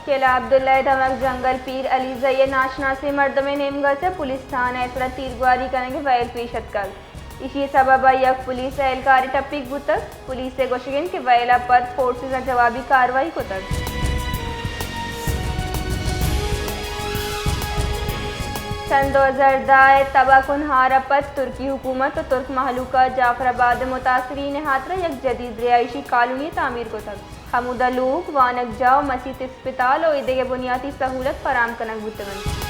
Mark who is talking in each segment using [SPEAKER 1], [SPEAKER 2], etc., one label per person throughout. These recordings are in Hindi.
[SPEAKER 1] केला अब्दुल्ला धमक जंगल पीर अली जय नाशना से मर्द में नेमगा से पुलिस थाना ऐसा तीरगुआरी करेंगे वैल पेशत कल इसी सबब यक पुलिस एहलकार टप्पिक बुतक पुलिस से गोशगिन के वैला पर फोर्सेस जवाबी कार्रवाई को तक सन 2010 तबाकुन हारपत तुर्की हुकूमत और तुर्क महलूका जाफराबाद मुतासरीन हाथरा एक जदीद रिहायशी कॉलोनी तामीर को तक हमूदा लोग वानक जाओ मसीत अस्पताल और इदे बुनियादी सहूलत फराम कनक बुतवन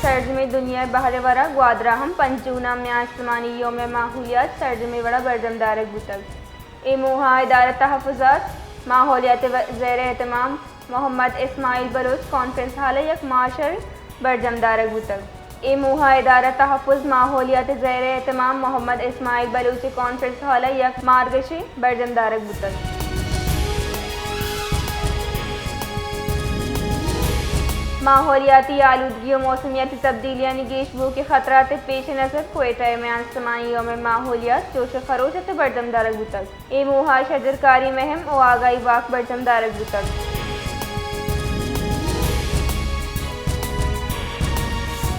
[SPEAKER 1] सरजमे दुनिया बहरे वरा ग्वादरा हम पंचूना में आसमानी योम माहौलियात सरजमे वड़ा बरजमदारक बुतक ए मुहा इदारत तहफ़्फ़ुज़ात माहौलियात ज़ेर एहतमाम मोहम्मद इस्माइल बलोच कॉन्फ्रेंस हाल यक माशर बरजमदारक बुतक ए मुहा इदारा तहफ़्फ़ुज़ माहौलियात ज़ेर एहतमाम मोहम्मद इस्माइल बलोच कॉन्फ्रेंस हाल यक मार्गश बरजमदारक बुतक माहौलियाती आलूदगी और मौसमियाती तब्दीलियाँ निगेशबू के खतरात पेश नज़र कोयटा में आसमानी योम माहौलियात जोश खरोशत बरजमदारक बुतक ए मुहा शजरकारी महम और आगाही वाक बरजमदारक बुतक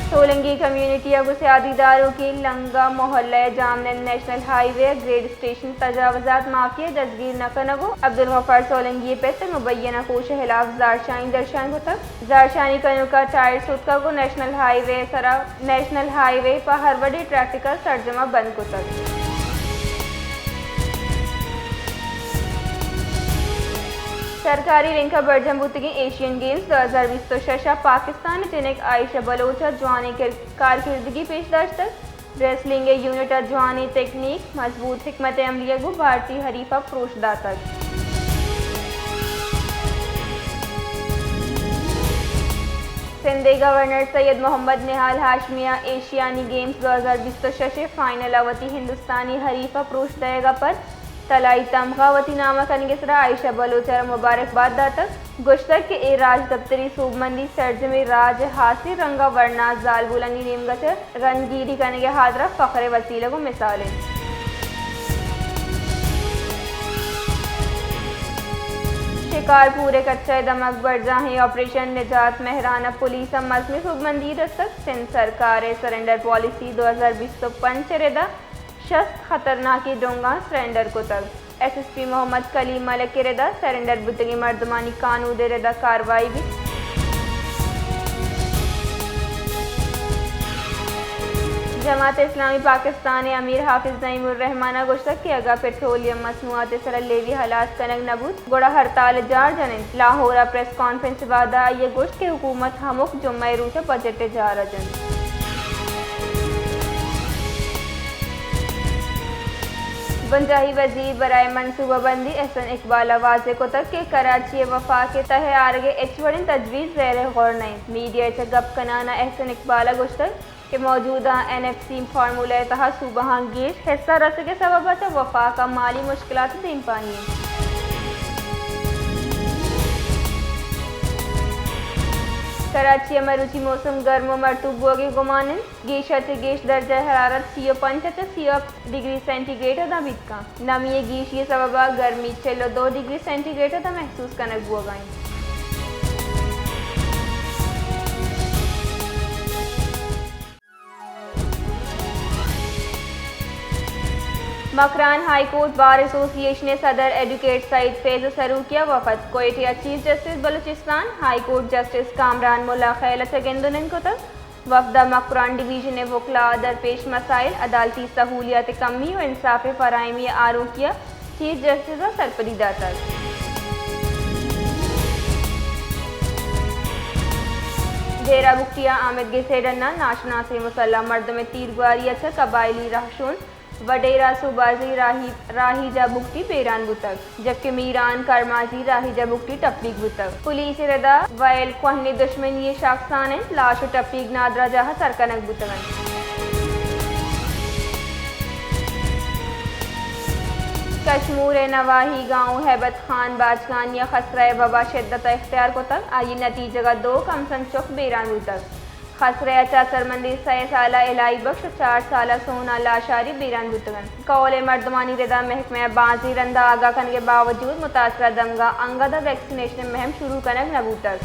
[SPEAKER 1] सोलंगी कम्युनिटी अगुस्यादीदारों की लंगा मोहल्ला जामनन नेशनल हाईवे ग्रेड स्टेशन तजावजात माफिया दस्तगीर नकनगो अब्दुल गफ्फार सोलंगी पे तक मुबैना कोश खिलाफ जारशानी दर्शान को तक जारशानी कनु का टायर सुटका को नेशनल हाईवे पर हर बड़े ट्रैफिक सरजमा बंद को तक सरकारी रिंका बरजमबुतगी एशियन गेम्स 2020 तो शशा पाकिस्तान जिनक आयशा बलोचा जवानी कारकिर्दगी पेशदाश तक रेसलिंग यूनिट जवानी टेक्निक मजबूत हिकमत अमलिया गो भारतीय हरीफा प्रोशदा तक सिंध गवर्नर सैयद मोहम्मद निहाल हाशमिया एशियानी गेम्स 2020 तो शशे फाइनल अवती हिंदुस्तानी हरीफा प्रोशदेगा पर तलाई तमगावती नामा कनगसरा आयशा बलोचरा मुबारकबाद दातक गुश्तक के ए राज दफ्तरी सूबमंदी सरजमे राज हासिर रंगा वर्ना जाल बुलंदी नेमगच रंगीरी कनगे हादरा फ़ख्र वसीला को मिसालें शिकारपुर कच्चा दमक बरजाही ऑपरेशन निजात महराना पुलिस मजमे सूबमंदी दस्तक सिंध सरकार सरेंडर पॉलिसी 2020 तो पंचरेदा शस्त खतरनाकी डोंगा सरेंडर को तक एसएसपी मोहम्मद कलीम मलिक के रेदा सरेंडर बुतगी मर्दमानी कानून दे रेदा कार्रवाई भी जमात इस्लामी पाकिस्तान अमीर हाफिज नईमुर रहमाना गुश्तक के अगा पेट्रोलियम मसनूआत सरलेवी हलास कनक नबूत गोड़ा हड़ताल जार जन लाहौरा प्रेस कॉन्फ्रेंस वादा ये गुश्त के हुकूमत हमुक जुम्मा रूस बजट जा रजन पंजाबी वजीर बराए मनसूबाबंदी एहसन इकबाल वाजे को तक के कराची वफा के तह आरगे एचवड़िन तजवीज़ ज़ेर गौर नहीं मीडिया से गप कनाना एहसन इकबाल गुश्तक के मौजूदा NFC फार्मूला तहा सूबहा गेश हिस्सा रस के सबब वफा का माली मुश्किलात दिन पानी कराची में रुचि मौसम गर्म व मरतूब बोगे गुमानन गेशत गेश दर्जा हरारत 35 डिग्री सेंटीग्रेड अदा बितका नमी गेश ये सबब गर्मी चलो 2 डिग्री सेंटीग्रेड अदा महसूस कनक बोगाई Makran high court bar association ने सदर एडवोकेट सईद फैज़ सरू किया वफद Quetta chief justice Balochistan high court justice Kamran Mulla Khail गेंदुनन को तक वफदा मकरान डिवीजन ने वकला दरपेश मसाइल अदालती सहूलियात कमी और इंसाफ फराहमी आरोप किया चीफ जस्टिस और सरपरीदा तक जेरा बुख्तिया आमिद गेसेडन्ना नाशना से मुसल्ला मर्द में तीरगुआरी अच्छा कबायली राहशुन वडेरा सुबाजी राहीजा बुकटी पेरान बुतक जबकि मीरान करमाजी राहीजा बुकटी टप्पीक बुतक पुलिस रदा वैल कोहनी दुश्मन ये शख्सान लाश टप्पीक नादरा जहा सरकनक बुतगन कश्मूर नवाही गांव हैबत खान बाजगान या खसरा वबा शिद्दत इख्तियार को तक आई नतीजगा 2 कमसन चुक बेरान बुतक खसरे अचा सरमंदी 6 साला इलाई बख्श 4 साला सोना लाशारी बीरान बुतगन कौले मर्दमानी रिदा महकमे बाजी रंदा आगा खन के बावजूद मुतासरा दमगा अंगदा वैक्सीनेशन महम शुरू कनक नबूतक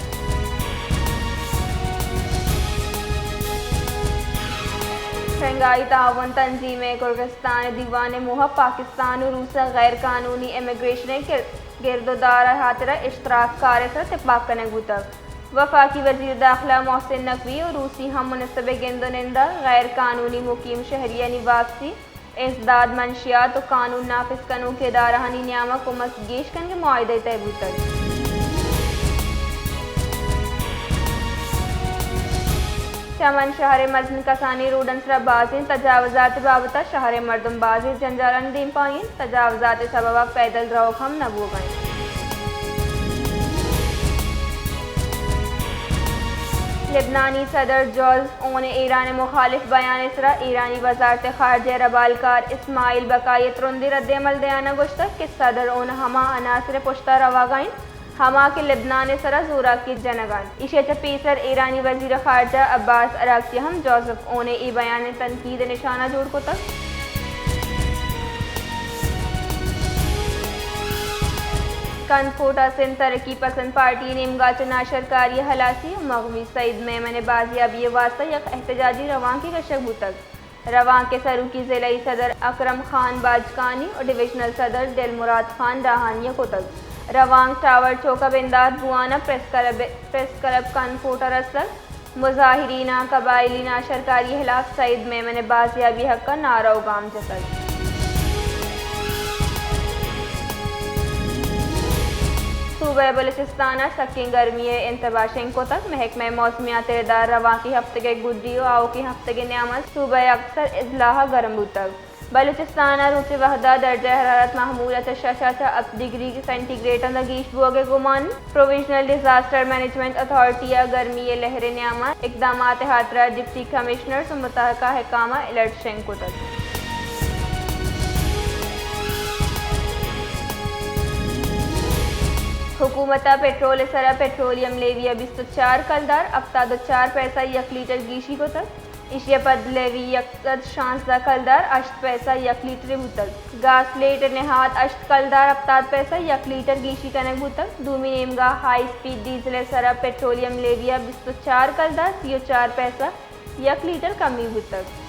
[SPEAKER 1] शंघाई ताउन तंजीम कुर्गिस्तान दीवान मोह पाकिस्तान और रूस गैर कानूनी इमिग्रेशन गिरदोदार हातरा इश्तराक कार तिपाक कनक बुतक वफाकी वजीर दाखिला मोहसिन नकवी और रूसी हम मुनसब गेंदोनिंदा गैर कानूनी मुकीम शहरिया निवासी इजदाद मंशियात और कानून नाफिज कनू के दारहानी न्यामा को मसगीश कन के मुआहदे तयबूतक चमन शहर मजन कसानी रोडनसरा बाजिन तजावजात बाबता शहर मर्दम बाजी जंजारन दीन पाइन तजावजात सबबा पैदल रवक हम नबू गए लेबनानी सदर जॉर्ज ओन ईरान मुखालिफ बयान इसरा ईरानी वजारत खारजा रबालकार इस्माइल बकाई तुरंदी रद्दमल दयाना गुश्तक कि सदर ओन हमा अनासर पुश्ता रवागाइन हमा के लेबनान सरा जोरा की जनगान इशे पीसर ईरानी वजीर खारजा अब्बास अराक्ची हम जोसेफ ओने ई बयान तनकीद निशाना जोड़ को तक कनकोटा सिंध तरक्की पसंद पार्टी ने इमगा चुना सरकारी हलासी मगवी सईद मेमन बाजियाबी वास्ता यक एहतजाजी रवां की कशक बुतक रवां के सरूकी जिले सदर अकरम खान बाजकानी और डिविजनल सदर दिलमुराद खान राहानिया को तक रवांग टावर चौका बिंदाद बुआना प्रेस क्लब कनकोटा रसलक मुजाहिरीना कबाइलीना सरकारी खिलाफ सईद मेमन बाजियाबी हक का नारा उगाम जतल सूबे बलूचिस्तान सकी गर्मी इंतबाशें को तक महकमे मौसमियात इदार रवा की हफ्ते के गुड्डियो आओ की हफ्ते के न्यामत सूबे अक्सर इजलाह गर्म तक बलूचिस्तान रूसी वहदा दर्जा हरारत महमूलत शशा अब डिग्री सेंटीग्रेड अंदगीश बोगे गुमान प्रोविजनल डिजास्टर मैनेजमेंट अथॉरिटी गर्मी लहर न्यामा इकदाम हाथरा डिप्टी कमिश्नर मुतहका हकामा अलर्ट शेंग को तक हुकूमत पेट्रोल सरा पेट्रोलियम लेविया 24 कलदार अफ्ताद 4 पैसा 1 लीटर गीशी को तक इशिया पद लेवी यकद शांसदा कलदार 8 पैसा 1 लीटर भूतक गास लेट नेहात 8 कलदार अफ्ताद पैसा 1 लीटर गीशी कनक भूतक दूमी नेमगा हाई स्पीड डीजल सरा पेट्रोलियम लेविया 24 कलदार 4 पैसा 1 लीटर कमी भूतक